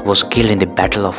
was killed in the battle of।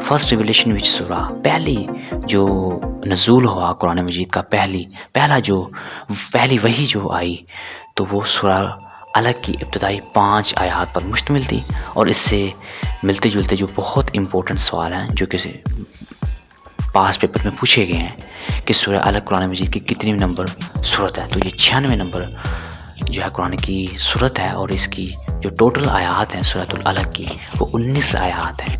First revelation وچ سورہ، پہلی جو نزول ہوا قرآن مجید کا، پہلی وحی جو آئی تو وہ سورہ الگ کی ابتدائی 5 آیات پر مشتمل تھی، اور اس سے ملتے جلتے جو بہت امپورٹنٹ سوال ہیں جو کسی پاس پیپر میں پوچھے گئے ہیں کہ سورہ الگ قرآن مجید کی کتنی نمبر صورت ہے، تو یہ 96 نمبر جو ہے قرآن کی صورت ہے، اور اس کی جو ٹوٹل آیات ہیں سورۃ الالق کی وہ 19 آیات ہیں،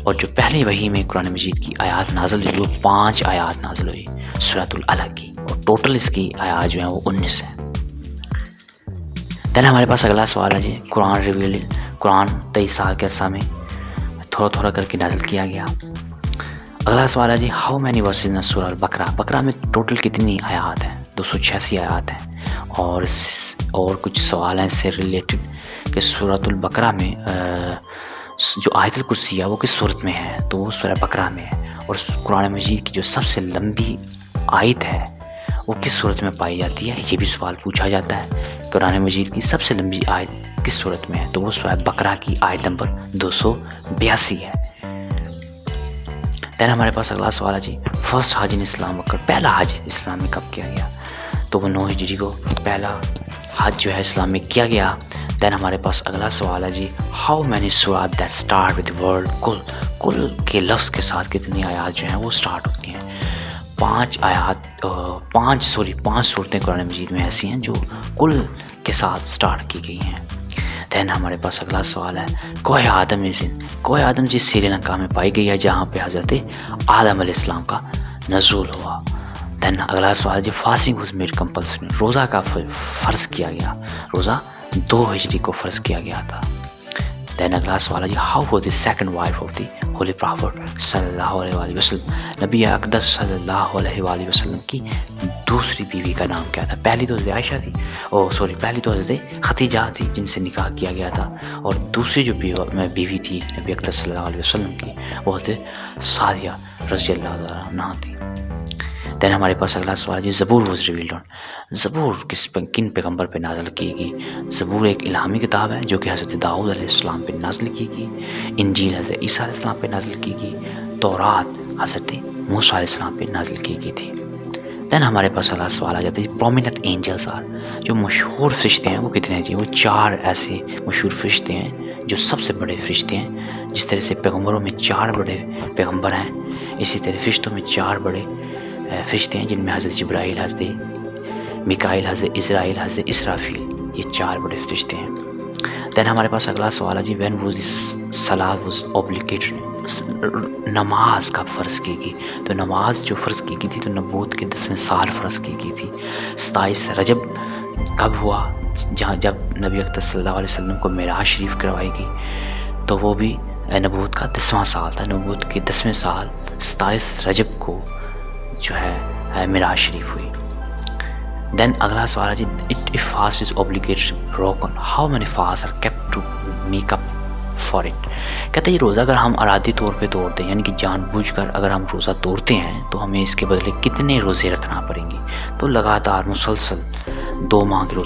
اور جو پہلی وحی میں قرآن مجید کی آیات نازل ہوئی وہ 5 آیات نازل ہوئی سورۃ الالق کی، اور ٹوٹل اس کی آیات جو ہیں وہ 19 ہیں۔ دین ہمارے پاس اگلا سوال ہے جی، قرآن 23 سال کے عرصہ میں تھوڑا تھوڑا کر کے نازل کیا گیا۔ اگلا سوال ہے جی، ہاؤ مینی ورسز ان سورہ البقرہ، بقرہ میں ٹوٹل کتنی آیات ہیں؟ 286 آیات ہیں، اور کچھ سوال ہیں اس سے ریلیٹڈ کہ سورۃ البقرہ میں جو آیت الکرسی ہے وہ کس صورت میں ہے، تو وہ سورہ بقرہ میں ہے، اور قرآن مجید کی جو سب سے لمبی آیت ہے وہ کس صورت میں پائی جاتی ہے، یہ بھی سوال پوچھا جاتا ہے۔ قرآن مجید کی سب سے لمبی آیت کس صورت میں ہے، تو وہ سورہ بقرہ کی آیت نمبر 282 ہے۔ دین ہمارے پاس اگلا سوال ہے جی، فرسٹ حج ان اسلام وقت، پہلا حج اسلام میں کب کیا گیا، تو وہ 9 ہجری کو پہلا حج جو ہے اسلام میں کیا گیا۔ دین ہمارے پاس اگلا سوال ہے جی، ہاؤ مینی سورات دیٹ اسٹارٹ ود ورڈ کل کے لفظ کے ساتھ کتنی آیات جو ہیں وہ اسٹارٹ ہوتی ہیں؟ 5 صورتیں قرآن مجید میں ایسی ہیں جو کل کے ساتھ اسٹارٹ کی گئی ہیں۔ دین ہمارے پاس اگلا سوال ہے، کوہ آدم جس سری لنکا میں پائی گئی ہے جہاں پہ حضرت آدم علیہ السلام کا نزول ہوا۔ دین اگلا سوال جی، فاسٹنگ واز میڈ کمپلسری، روزہ کا فرض کیا گیا، روزہ 2 ہجری کو فرض کیا گیا تھا۔ دین اگلا سوال ہے جی، how was the second wife of the holy prophet صلی اللہ علیہ وآلہ وسلم، نبی اقدس صلی اللہ علیہ وآلہ وسلم کی دوسری بیوی کا نام کیا تھا؟ پہلی تو حضرت عائشہ تھی، پہلی تو حضرت خدیجہ تھی جن سے نکاح کیا گیا تھا، اور دوسری جو بیوی تھی نبی اقدس صلی اللہ علیہ وسلم کی وہ حضرت سعدیہ رضی اللہ عنہا تھی۔ دین ہمارے پاس اگلا سوال ہے، زبور واز ریویلڈ آن، زبور کن پیغمبر پہ نازل کی گئی؟ زبور ایک الہامی کتاب ہے جو کہ حضرت داؤد علیہ السلام پہ نازل کی گئی، انجیل حضرت عیسیٰ علیہ السلام پہ نازل کی گئی، تورات حضرت موسیٰ علیہ السلام پہ نازل کی گئی تھی۔ دین ہمارے پاس اگلا سوال آ جاتا ہے، پرومیننٹ اینجلس آر، جو مشہور فرشتے ہیں وہ کتنے ہیں جی؟ وہ 4 ایسے مشہور فرشتے ہیں جو سب سے بڑے فرشتے ہیں، جس طرح سے پیغمبروں میں 4 بڑے پیغمبر ہیں، اسی طرح فرشتوں میں 4 بڑے فرشتے ہیں جن میں حضرت جبرائیل، حضرت میکائیل، حضرت اسرائیل، حضرت اسرافیل، یہ 4 بڑے فرشتے ہیں۔ دین ہمارے پاس اگلا سوال ہے جی، وین واز دی صلاۃ واز اوبلیگیٹری، نماز کب فرض کی گئی؟ تو نماز جو فرض کی گئی تھی تو نبوت کے 10ویں سال فرض کی گئی تھی۔ 27 رجب کب ہوا؟ جب نبی اکرم صلی اللہ علیہ وسلم کو معراج شریف کروائی گئی، تو وہ بھی نبوت کا 10واں سال تھا، نبوت کے 10ویں سال 27 رجب کو جو ہے معراج شریف ہوئی۔ دین اگلا سوال ہے جی، if fast is obligatory broken how many fasts are kept to make up for it؟ کہتے ہیں یہ روزہ اگر ہم ارادی طور پہ توڑ دیں، یعنی کہ جان بوجھ کر اگر ہم روزہ توڑتے ہیں تو ہمیں اس کے بدلے کتنے روزے رکھنا پڑیں گے؟ تو لگاتار مسلسل 2 ماہ کے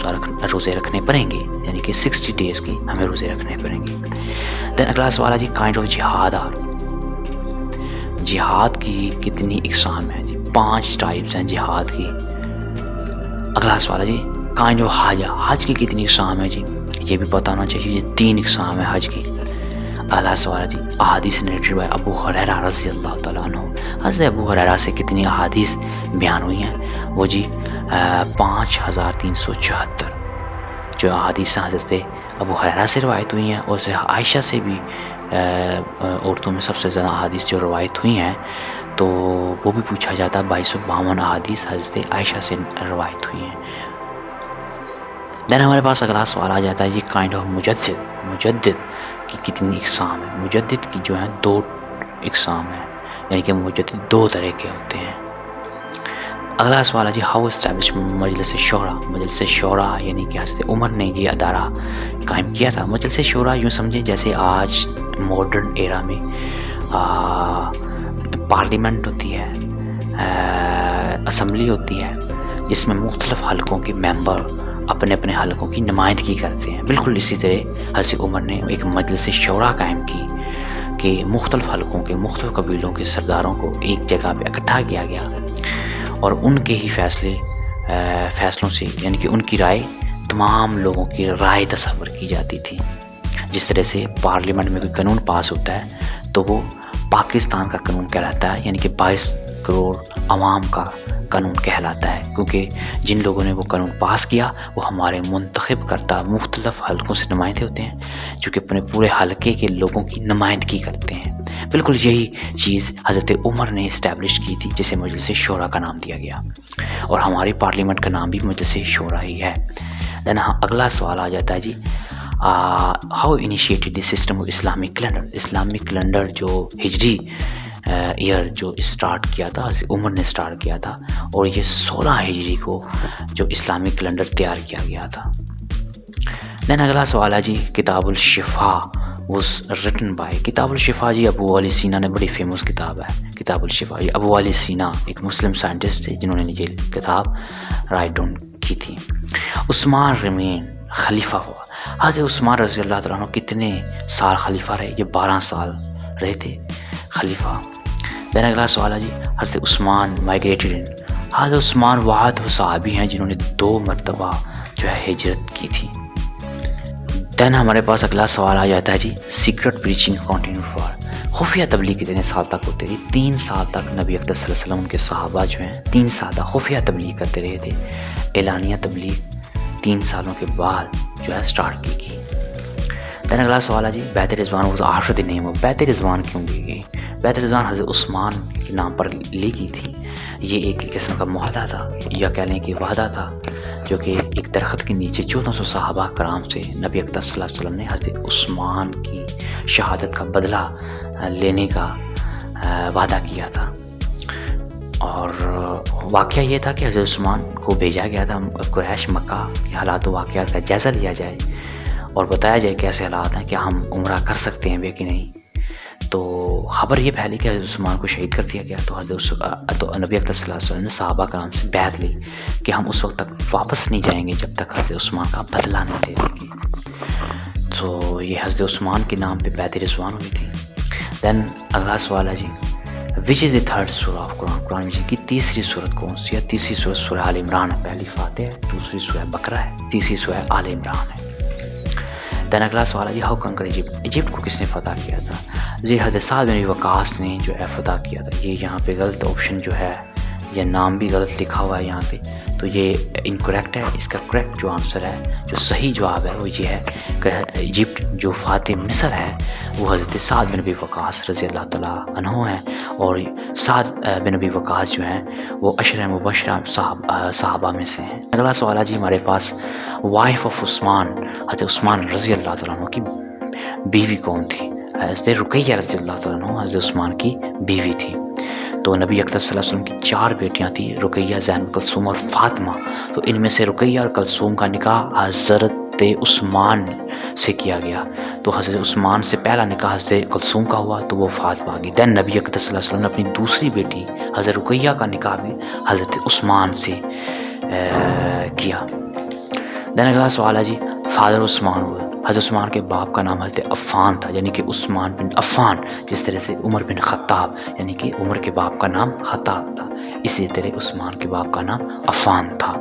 روزے رکھنے پڑیں گے، یعنی کہ 60 ڈیز کی ہمیں روزے رکھنے پڑیں گے۔ دین اگلا سوال ہے جی، کائنڈ آف جہاد آر، جہاد کی کتنی اقسام ہیں جی؟ 5 ٹائپس ہیں جہاد کی۔ اگلا سوال ہے جی، کائنڈ آف حج کی کتنی اقسام ہے جی؟ یہ بھی پتہ ہونا چاہیے، یہ 3 اقسام ہے حج کی۔ اگلا سوال ہے جی، احادیث نریٹڈ بائی ابو ہریرہ رضی اللہ تعالیٰ عنہ، حضرت ابو ہریرہ سے کتنی احادیث بیان ہوئی ہیں؟ وہ جی 5374 جو احادیث حضرت ابو ہریرہ سے روایت ہوئی ہیں، اور عائشہ سے بھی عورتوں میں سب سے زیادہ احادیث جو روایت ہوئی ہیں، تو وہ بھی پوچھا جاتا ہے۔ 2252 احادیث حضرت عائشہ سے روایت ہوئی ہیں۔ دین ہمارے پاس اگلا سوال آ جاتا ہے، یہ کائنڈ آف مجدد کی کتنی اقسام ہے؟ مجدد کی جو ہے 2 اقسام ہیں، یعنی کہ مجدد 2 طرح کے ہوتے ہیں۔ اگلا سوال ہے جی، ہاؤ اسٹیبلش مجلس شورا، مجلس شورا یعنی کہ حضرت عمر نے یہ ادارہ قائم کیا تھا۔ مجلس شورا یوں سمجھیں جیسے آج ماڈرن ایرا میں پارلیمنٹ ہوتی ہے، اسمبلی ہوتی ہے، جس میں مختلف حلقوں کے ممبر اپنے اپنے حلقوں کی نمائندگی کرتے ہیں۔ بالکل اسی طرح حضرت عمر نے ایک مجلس شورا قائم کی کے مختلف حلقوں کے مختلف قبیلوں کے سرداروں کو ایک جگہ پہ اکٹھا کیا گیا اور ان کے ہی فیصلوں سے یعنی کہ ان کی رائے تمام لوگوں کی رائے تصور کی جاتی تھی. جس طرح سے پارلیمنٹ میں کوئی قانون پاس ہوتا ہے تو وہ پاکستان کا قانون کہلاتا ہے، یعنی کہ 22 کروڑ عوام کا قانون کہلاتا ہے، کیونکہ جن لوگوں نے وہ قانون پاس کیا وہ ہمارے منتخب کردہ مختلف حلقوں سے نمائندے ہوتے ہیں جو کہ اپنے پورے حلقے کے لوگوں کی نمائندگی کرتے ہیں. بالکل یہی چیز حضرت عمر نے اسٹیبلش کی تھی، جسے مجلس شورا کا نام دیا گیا، اور ہماری پارلیمنٹ کا نام بھی مجلس شورا ہی ہے. دین اگلا سوال آ جاتا ہے جی، how initiated the system of Islamic calendar. Islamic calendar جو ہجری ایئر جو اسٹارٹ کیا تھا حضرت عمر نے اسٹارٹ کیا تھا، اور یہ 16 ہجری کو جو اسلامک کیلنڈر تیار کیا گیا تھا. دین اگلا سوال ہے جی، کتاب الشفا was written by. کتاب الشفا جی ابو علی سینا نے، بڑی فیمس کتاب ہے کتاب الشفا. یہ ابو علی سینا ایک مسلم سائنٹسٹ تھے جنہوں نے یہ کتاب رائٹ ڈاؤن کی تھی. عثمان رمین خلیفہ ہوا. حضرت عثمان رضی اللہ تعالیٰ عنہ کتنے سال خلیفہ رہے؟ یہ 12 سال رہے تھے خلیفہ. دین اگلا سوال ہے جی، حضرت عثمان مائیگریٹڈ ان. حضرت عثمان واحد وہ صحابی ہیں جنہوں نے 2 مرتبہ جو ہے ہجرت کی تھی. دین ہمارے پاس اگلا سوال آ جاتا ہے جی، سیکرٹ پریچنگ کنٹینیو فار. خفیہ تبلیغ کتنے سال تک ہوتے رہی؟ 3 سال تک نبی اکرم صلی اللہ علیہ وسلم ان کے صحابہ جو ہیں 3 سال تک خفیہ تبلیغ کرتے رہے تھے. اعلانیہ تبلیغ 3 سالوں کے بعد جو ہے سٹارٹ کی گئی. دین اگلا سوال ہے جی، بیعت رضوان was after the name of. بیعت رضوان کیوں لی گئی؟ بیعت رضوان حضرت عثمان کے نام پر لی گئی تھی. یہ ایک قسم کا معاہدہ تھا یا کہہ لیں کہ وعدہ تھا، جو کہ ایک درخت کے نیچے 1400 صحابہ کرام سے نبی اکرم صلی اللہ علیہ وسلم نے حضرت عثمان کی شہادت کا بدلہ لینے کا وعدہ کیا تھا. اور واقعہ یہ تھا کہ حضرت عثمان کو بھیجا گیا تھا قریش مکہ کے حالات و واقعات کا جائزہ لیا جائے اور بتایا جائے کیسے حالات ہیں، کہ ہم عمرہ کر سکتے ہیں کہ نہیں. تو خبر یہ پھیلی کہ حضرت عثمان کو شہید کر دیا گیا. تو نبی اکرم صلی اللہ علیہ وسلم نے صحابہ کرام سے بیعت لی کہ ہم اس وقت تک واپس نہیں جائیں گے جب تک حضرت عثمان کا بدلہ نہیں دے دیں گے. تو یہ حضرت عثمان کے نام پہ بیعت رضوان ہوئی تھی. دین اگلا سوال ہے جی، وچ از دی تھرڈ سورہ آف قرآن. قرآن مجید کی تیسری سورت کون سی ہے؟ تیسری سورت سورہ آل عمران ہے. پہلی فاتح ہے، دوسری سورہ بقرہ ہے، تیسری سورہ آل عمران ہے. دین اگلا سوال ہے جی، ہاؤ کنکر ایجپٹ. ایجپٹ کو کس نے فتح کیا تھا؟ جی حضرت سعد بن وقاص نے جو ہے فتح کیا تھا. یہ یہاں پہ غلط آپشن جو ہے، یہ نام بھی غلط لکھا ہوا ہے یہاں پہ، تو یہ انکریکٹ ہے. اس کا کریکٹ جو آنسر ہے، جو صحیح جواب ہے وہ یہ ہے کہ ایجپٹ جو فاتح مصر ہے وہ حضرت سعد بن ابی وقاص رضی اللہ تعالیٰ عنہ ہیں. اور سعد بن ابی وقاص جو ہیں وہ عشرہ مبشرہ صحابہ میں سے ہیں. اگلا سوال ہے جی ہمارے پاس، وائف آف عثمان، حضرت عثمان رضی اللہ تعالیٰ عنہ کی بیوی کون تھی؟ حضرت رقیہ رضی اللہ تعالیٰ عنہ حضرت عثمان کی بیوی تھی. تو نبی اکرم صلی اللہ علیہ وسلم کی 4 بیٹیاں تھیں، رقیہ، زینب، کلثوم اور فاطمہ. تو ان میں سے رقیہ اور کلثوم کا نکاح حضرت عثمان سے کیا گیا. تو حضرت عثمان سے پہلا نکاح حضرت کلثوم کا ہوا تو وہ فاطمہ آ گئی. دین نبی اکرم صلی اللہ علیہ وسلم نے اپنی دوسری بیٹی حضرت رقیہ کا نکاح بھی حضرت عثمان سے کیا. دین اگلا سوال ہے جی، فادر عثمان ہوئے. حضرت عثمان کے باپ کا نام حضرت عفان تھا، یعنی کہ عثمان بن عفان. جس طرح سے عمر بن خطاب، یعنی کہ عمر کے باپ کا نام خطاب تھا، اسی طرح عثمان کے باپ کا نام عفان تھا.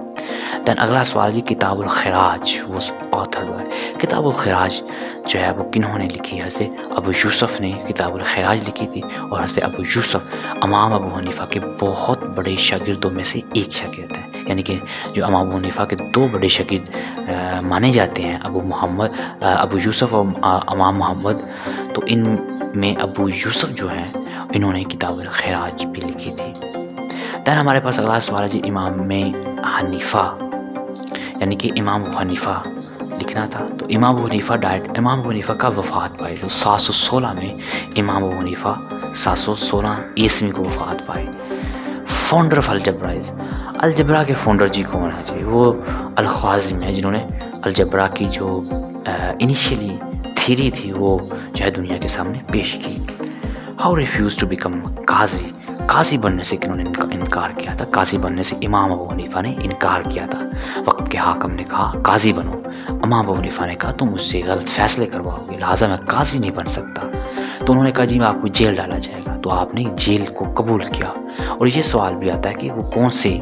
دین اگلا سوال جی، کتاب الخراج وہ آتھر ہے. کتاب الخراج جو ہے وہ کنہوں نے لکھی؟ حضرت ابو یوسف نے کتاب الخراج لکھی تھی. اور حضرت ابو یوسف امام ابو حنیفہ کے بہت بڑے شاگردوں میں سے ایک شاگرد ہیں، یعنی کہ جو امام ابو حنیفہ کے 2 بڑے شاگرد مانے جاتے ہیں، ابو یوسف اور امام محمد. تو ان میں ابو یوسف جو ہیں انہوں نے کتاب الخراج بھی لکھی تھی. دین ہمارے پاس اگلا سوال ہے جی، امام حنیفہ، یعنی کہ امام ابو حنیفہ لکھنا تھا. تو امام ابو حنیفہ امام ابو حنیفہ کا وفات پائے تو 716 میں امام ابو حنیفہ 716 عیسوی کو وفات پائے. فاؤنڈر آف الجبرا کے فاؤنڈر جی کون ہے جی؟ وہ الخوارزمی ہے، جنہوں نے الجبرا کی جو انیشیلی تھیری تھی وہ جو ہے دنیا کے سامنے پیش کی. ہاؤ ریفیوز ٹو بیکم قاضی. قاضی بننے سے کنہوں نے انکار کیا تھا؟ قاضی بننے سے امام ابو حنیفہ نے انکار کیا تھا. وقت کے حاکم نے کہا قاضی بنو. امام ابو حنیفہ نے کہا تم مجھ سے غلط فیصلے کرواؤ گے، لہٰذا میں قاضی نہیں بن سکتا. تو انہوں نے کہا جی آپ کو جیل ڈالا جائے گا، تو آپ نے جیل کو قبول کیا۔ اور یہ سوال بھی آتا ہے کہ وہ کون سے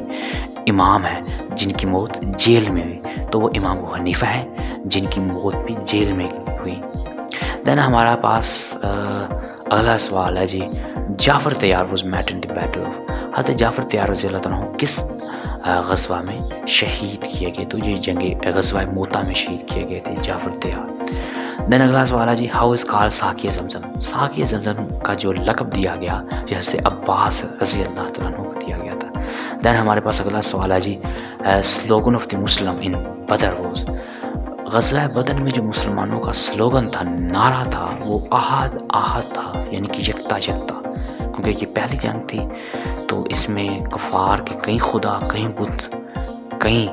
امام ہیں جن کی موت جیل میں ہوئی، تو وہ امام ابو حنیفہ ہیں جن کی موت بھی جیل میں ہوئی۔ دین ہمارا پاس اگلا سوال ہے جی، جعفر طیار was met in the battle of, حضرت جعفر طیار رضی اللہ تعالیٰ عنہ کس غزوہ میں شہید کیے گئے؟ تو یہ جنگ غزوہ موتا میں شہید کیے گئے تھے جعفر طیار۔ دین اگلا سوال ہے جی، ہاؤ از کال ساقی زمزم، ساقی زمزم کا جو لقب دیا گیا جیسے عباس رضی اللہ تعالیٰ عنہ کو دیا گیا تھا۔ دین ہمارے پاس اگلا سوال ہے جی، slogan of the Muslim in بدر واز، غزوہ بدر میں جو مسلمانوں کا سلوگن تھا، نعرہ تھا، وہ احد احد تھا، یعنی کہ یکتا یکتا، کیونکہ یہ پہلی جنگ تھی تو اس میں کفار کے کئی خدا، کئی بت، کئی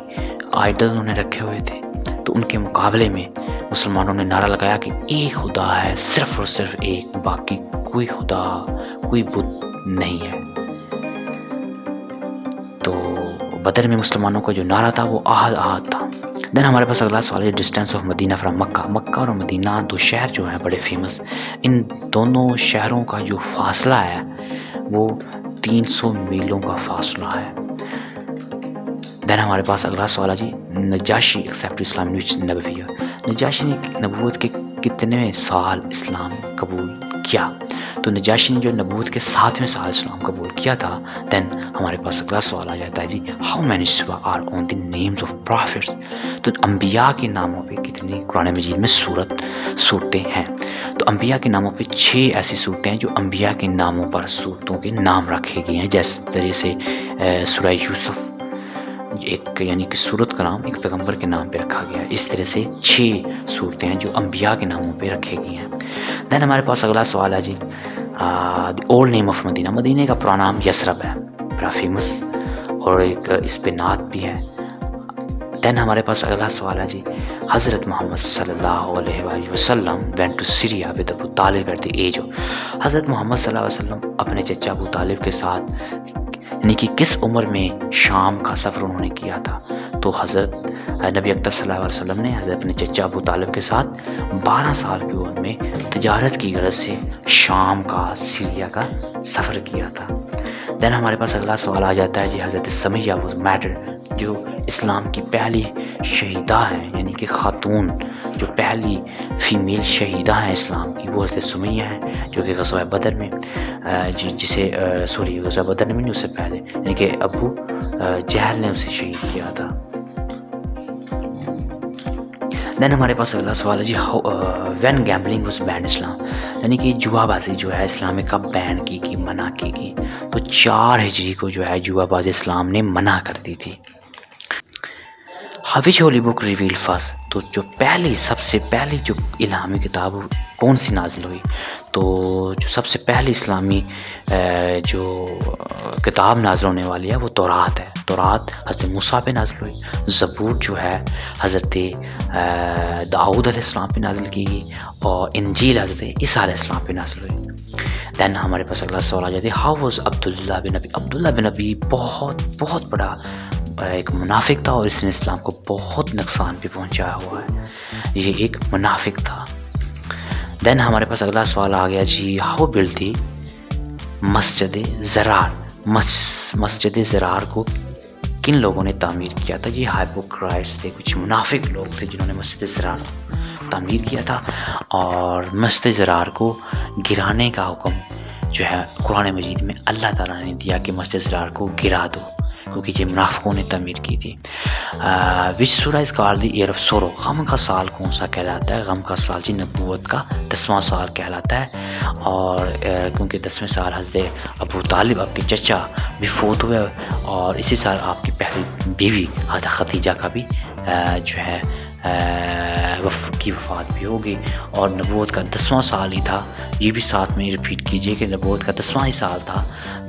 آئیڈل انہوں نے رکھے ہوئے تھے، تو ان کے مقابلے میں مسلمانوں نے نعرہ لگایا کہ ایک خدا ہے، صرف اور صرف ایک، باقی کوئی خدا، کوئی بت نہیں ہے۔ تو بدر میں مسلمانوں کا جو نعرہ تھا وہ احد احد تھا۔ دین ہمارے پاس اگلا سوال ہے، ڈسٹینس آف مدینہ فرام مکہ، مکہ اور مدینہ دو شہر جو ہیں بڑے فیمس، ان دونوں شہروں کا جو فاصلہ ہے وہ 300 میلوں کا فاصلہ ہے۔ دین ہمارے پاس اگلا سوال ہے جی، نجاشی ایکسیپٹ اسلام وچ نبویہ، نجاشی نے نبوت کے کتنے سال اسلام قبول کیا؟ تو نجاشی نے جو نبوت کے 7ویں سال اسلام قبول کیا تھا۔ دین ہمارے پاس اگلا سوال آ جاتا ہے جی، how many are on the names of prophets, تو انبیاء کے ناموں پہ کتنی قرآن مجید میں صورتیں ہیں؟ تو انبیاء کے ناموں پہ 6 ایسی صورتیں ہیں جو انبیاء کے ناموں پر صورتوں کے نام رکھے گئے ہیں، جیسے طرح سے سورہ یوسف ایک، یعنی کہ سورت کا نام ایک پیغمبر کے نام پہ رکھا گیا ہے، اس طرح سے 6 صورتیں ہیں جو انبیاء کے ناموں پہ رکھے گئی ہیں۔ دین ہمارے پاس اگلا سوال ہے جی، دی اولڈ نیم آف مدینہ، مدینہ کا پرانا نام یثرب ہے، بڑا فیمس، اور ایک اس پہ نعت بھی ہے۔ دین ہمارے پاس اگلا سوال ہے جی، حضرت محمد صلی اللہ علیہ وآلہ وسلم وینٹ ٹو سیریا ود ابو طالب ایٹ دی ایج آف، حضرت محمد صلی اللہ علیہ وسلم اپنے چچا ابو طالب کے ساتھ یعنی کہ کس عمر میں شام کا سفر انہوں نے کیا تھا؟ تو حضرت نبی اکرم صلی اللہ علیہ وسلم نے حضرت اپنے چچا ابو طالب کے ساتھ 12 سال کی عمر میں تجارت کی غرض سے شام کا، سیریا کا سفر کیا تھا۔ دین ہمارے پاس اگلا سوال آ جاتا ہے جی، حضرت سمیہ واز میٹر، جو اسلام کی پہلی شہیدہ ہیں، یعنی کہ خاتون جو پہلی فیمیل شہیدہ ہیں اسلام کی، وہ حضرت سمیہ ہیں، جو کہ غزوہ بدر میں غزوہ بدر میں نہیں، اس سے پہلے یعنی کہ ابو جہل نے اسے شہید کیا تھا۔ دین ہمارے پاس اگلا سوال ہے جی، وین گیمبلنگ واز بینڈ اسلام، یعنی کہ جوا بازی جو ہے اسلام میں کب بین کی گئی، منع کی گئی؟ تو 4 ہجری کو جو ہے جوا بازی اسلام نے منع کر دی تھی۔ حویج ہولی بک ریویل فرسٹ، تو جو سب سے پہلی جو الہامی کتاب کون سی نازل ہوئی؟ تو جو سب سے پہلی اسلامی جو کتاب نازل ہونے والی ہے وہ تورات ہے، تورات حضرت موسیٰ پہ نازل ہوئی، زبور جو ہے حضرت داؤد علیہ السلام پہ نازل کی گئی، اور انجیل حضرت عیسیٰ علیہ السلام پہ نازل ہوئی۔ دین ہمارے پاس اگلا سوال آ جاتا ہے، ہاؤ واز عبداللہ بن ابی، عبداللہ بن ابی بہت بڑا ایک منافق تھا، اور اس نے اسلام کو بہت نقصان بھی پہنچایا ہوا ہے، یہ ایک منافق تھا۔ دین ہمارے پاس اگلا سوال آ گیا جی، ہاؤ بلڈ دی مسجد زرار، مسجد زرار کو کن لوگوں نے تعمیر کیا تھا؟ یہ ہائپوکرائٹس تھے، کچھ منافق لوگ تھے جنہوں نے مسجد زرار تعمیر کیا تھا، اور مسجد زرار کو گرانے کا حکم جو ہے قرآن مجید میں اللہ تعالیٰ نے دیا کہ مسجد زرار کو گرا دو، کیونکہ یہ منافقوں نے تعمیر کی تھی۔ وچ سورہ is called the year of sorrow, غم کا سال کون سا کہلاتا ہے؟ غم کا سال جی نبوت کا 10واں سال کہلاتا ہے، اور کیونکہ 10ویں سال حضرت ابو طالب آپ کے چچا بھی فوت ہوئے، اور اسی سال آپ کی پہلی بیوی حضرت خدیجہ کا بھی جو ہے کی وفات بھی ہوگی، اور نبوت کا 10واں سال ہی تھا۔ یہ بھی ساتھ میں ریپیٹ کیجئے کہ نبوت کا 10واں ہی سال تھا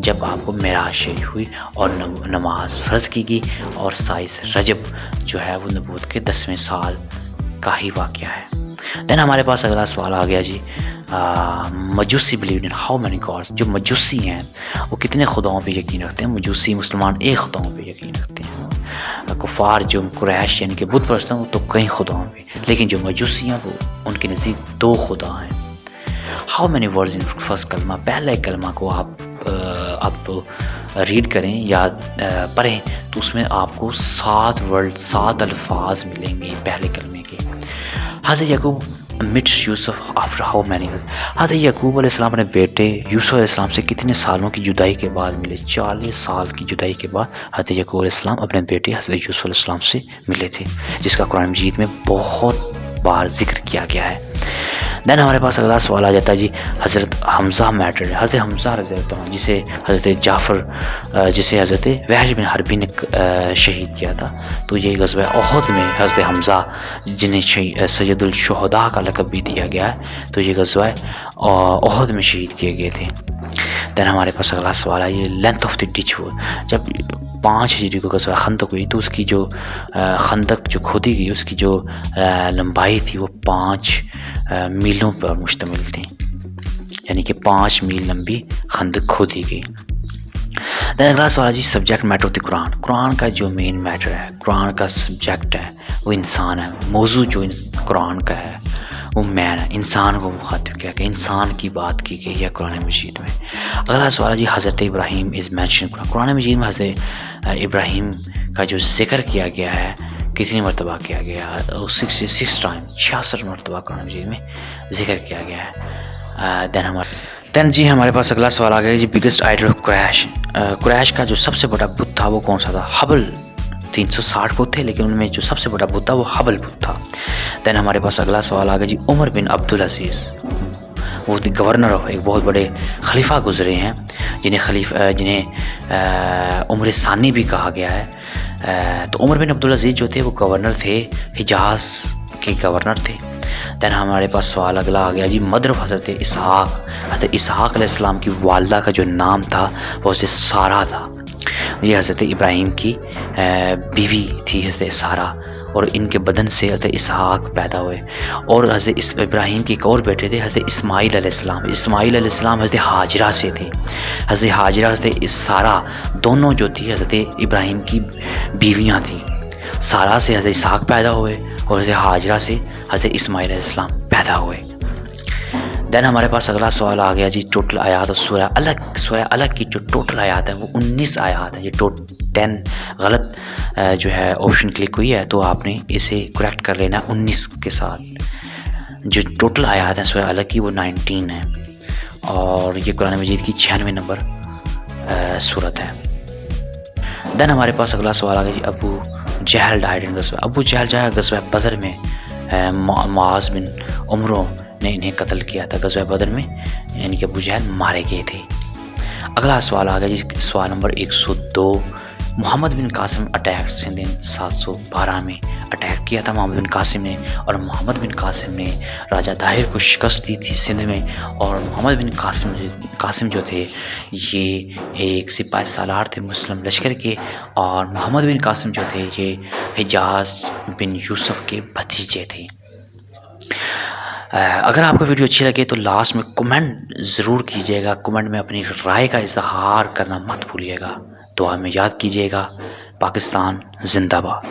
جب آپ کو معراج شریف ہوئی اور نماز فرض کی گئی، اور 27 رجب جو ہے وہ نبوت کے 10ویں سال کا ہی واقعہ ہے۔ دین ہمارے پاس اگلا سوال آ گیا جی، مجوسی believe in how many gods, جو مجوسی ہیں وہ کتنے خداؤں پہ یقین رکھتے ہیں؟ مجوسی مسلمان ایک خداؤں پہ یقین رکھتے ہیں، کفار جو قریش یعنی کہ بت پرست ہیں وہ تو کئی خداؤں پہ، لیکن جو مجوسی ہیں وہ ان کے نزدیک 2 خدا ہیں۔ How many words in first کلمہ، پہلے کلمہ کو آپ ریڈ کریں یا پڑھیں تو اس میں آپ کو 7 ورڈ 7 الفاظ ملیں گے پہلے کلمے کے. حضرت یعقوب مٹ یوسف آفٹر ہاؤ مینی. حضرت یعقوب علیہ السلام اپنے بیٹے یوسف علیہ السلام سے کتنے سالوں کی جدائی کے بعد ملے؟ 40 سال کی جدائی کے بعد حضرت یعقوب علیہ السلام اپنے بیٹے حضرت یوسف علیہ السلام سے ملے تھے، جس کا قرآن مجید میں بہت بار ذکر کیا گیا ہے. دین ہمارے پاس اگلا سوال آ جاتا ہے جی حضرت حمزہ میٹر. حضرت حمزہ رضی اللہ عنہ جسے حضرت جعفر جسے حضرت وحش بن حربی نے شہید کیا تھا، تو یہ غزوہ احد میں حضرت حمزہ جنہیں سید الشہداء کا لقب بھی دیا گیا ہے، تو یہ غزوہ احد میں شہید کیے گئے تھے. دین ہمارے پاس اگلا سوال ہے یہ لینتھ آف دی ڈچ. جب 5 ہجری کو غزوہ خندق ہوئی تو اس کی جو خندق جو کھودی گئی اس کی جو لمبائی تھی وہ 5 میلوں پر مشتمل تھی، یعنی کہ 5 میل لمبی خندق کھودی گئی. دین اگلا سوال ہے جی سبجیکٹ میٹر آف دی قرآن. قرآن کا جو مین میٹر ہے، قرآن کا سبجیکٹ ہے وہ انسان ہے. موضوع جو قرآن کا ہے وہ مین ہے، انسان کو مخاطب کیا گیا، انسان کی بات کی گئی ہے قرآن مجید میں. اگلا سوال ہے جی حضرت ابراہیم از مینشن. قرآن مجید میں حضرت ابراہیم کا جو ذکر کیا گیا ہے کتنی مرتبہ کیا گیا ہے؟ 66 ٹائم، 66 مرتبہ قرآن مجید میں ذکر کیا گیا ہے. دین جی ہمارے پاس اگلا سوال آ گیا جی بگیسٹ آئیڈل آف قریش. قریش کا جو سب سے بڑا بت تھا وہ کون سا تھا؟ حبل. 360 بت تھے لیکن ان میں جو سب سے بڑا بت تھا وہ حبل بت تھا. دین ہمارے پاس اگلا سوال آ گیا جی عمر بن عبدالعزیز. وہ گورنر ایک بہت بڑے خلیفہ گزرے ہیں جنہیں عمر ثانی بھی کہا گیا ہے. تو عمر بن عبدالعزیز جو تھے وہ گورنر تھے، حجاز کے گورنر تھے. دین ہمارے پاس سوال اگلا آ گیا جی مدر حضرت اسحاق. حضرت اسحاق علیہ السلام کی والدہ کا جو نام تھا وہ حضرت سارہ تھا. یہ حضرت ابراہیم کی بیوی تھی حضرت سارہ، اور ان کے بدن سے حضرت اسحاق پیدا ہوئے. اور حضرت ابراہیم کے ایک اور بیٹے تھے حضرت اسماعیل علیہ السلام. اسماعیل علیہ السلام حضرت حاجرہ سے تھے. حضرت حاجرہ حضرت سارہ دونوں جو تھی حضرت ابراہیم کی بیویاں تھیں. سارہ سے حضرت اسحاق پیدا ہوئے اور حضرت حاجرہ سے حضرت اسماعیل علیہ السلام پیدا ہوئے. دین ہمارے پاس اگلا سوال آ گیا جی ٹوٹل آیات اور سورہ الگ کی جو ٹوٹل آیات ہے وہ 19 آیات ہے. یہ 10 غلط جو ہے آپشن کلک ہوئی ہے تو آپ نے اسے کریکٹ کر لینا 19 کے ساتھ. جو ٹوٹل آیات ہیں سورہ الگ کی وہ 19 ہے، اور یہ قرآن مجید کی 96 نمبر سورت ہے. دین ہمارے پاس اگلا سوال آ گیا جی ابو جہل ڈائیڈ ان غزوہ. ابو جہل جو ہے غزوہ بدر میں معاذ بن عمرو نے انہیں قتل کیا تھا غزوہ بدر میں، یعنی کہ ابو جہل مارے گئے تھے. اگلا سوال آ گیا جی سوال نمبر 102. محمد بن قاسم اٹیک سندھ 712 میں اٹیک کیا تھا محمد بن قاسم نے، اور محمد بن قاسم نے راجہ طاہر کو شکست دی تھی سندھ میں. اور محمد بن قاسم جو تھے یہ ایک سپاہ سالار تھے مسلم لشکر کے، اور محمد بن قاسم جو تھے یہ حجاز بن یوسف کے بھتیجے تھے. اگر آپ کو ویڈیو اچھی لگے تو لاسٹ میں کمنٹ ضرور کیجیے گا. کمنٹ میں اپنی رائے کا اظہار کرنا مت بھولیے گا. دعا میں یاد کیجیے گا. پاکستان زندہ باد.